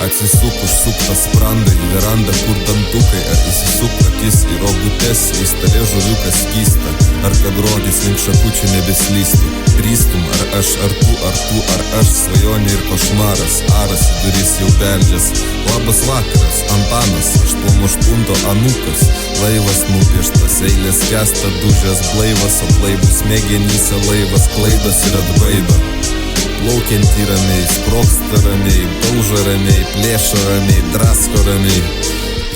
Atsisuk, užsuk tą sprandą į verandą, kur dantukai, ar įsisuk akis į rogutes, į stalė žuviukas skysta, ar kad rogis link šakučių nebeslystų. Drįstum, ar aš, ar tu, ar aš, svajonė ir košmaras, aras į duris jau beldžias. Labas vakaras, Antanas, 8 anūkas, laivas nupieštas, eilės kesta, dužęs blaivas, o blaivų smegenyse laivas klaidos ir atbaido. Plaukiantį ramiai, sprogsta ramiai, dauža ramiai, plėša ramiai, drasko ramiai.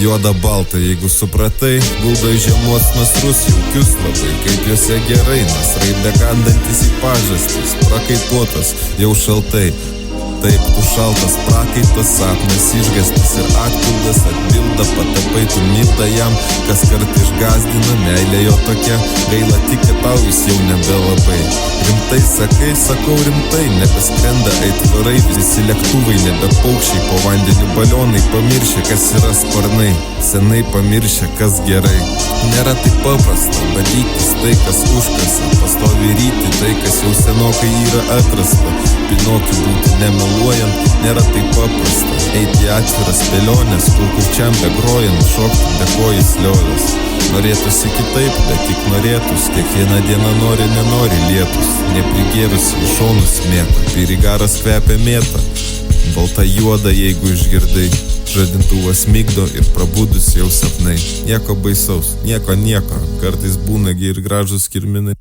Juoda balta, jeigu supratai, guldo į žiemos nasrus, jaukius labai, kaip juose gerai, nasrai bekandantis į pažastis, prakaituotas, jau šaltai. Taip, tu šaltas prakaitas, sapnas išgastas ir atpildas, atbilda, patapai tu milda jam, kas kart išgazdina, meilė jo tokia, gaila tik, kad tau jis jau nebelabai. Rimtai sakai, sakau rimtai, nebeskrenda aitvarai, visi lėktuvai, nebe paukščiai, po vandeniu balionai, pamiršę, kas yra sparnai, senai pamiršę, kas gerai. Nėra taip paprasta, badyktis tai, kas užkasa, pastovi ryti tai, kas jau senokai yra atrasta. Pinokiu būti nemeluojant, nėra taip paprasta, eiti atviras spėlionės, kurčiam begrojant, šokti be kojais liovės. Norėtųsi kitaip, bet tik norėtus, kiekvieną dieną nori, nenori lietus, neprigėrus į šonus mėta, pirigaras kvepia mėta, balta juoda, jeigu išgirdai, žadintuvas migdo ir prabudus jau sapnai. Nieko baisaus, nieko, kartais būna gi ir gražus kirminai.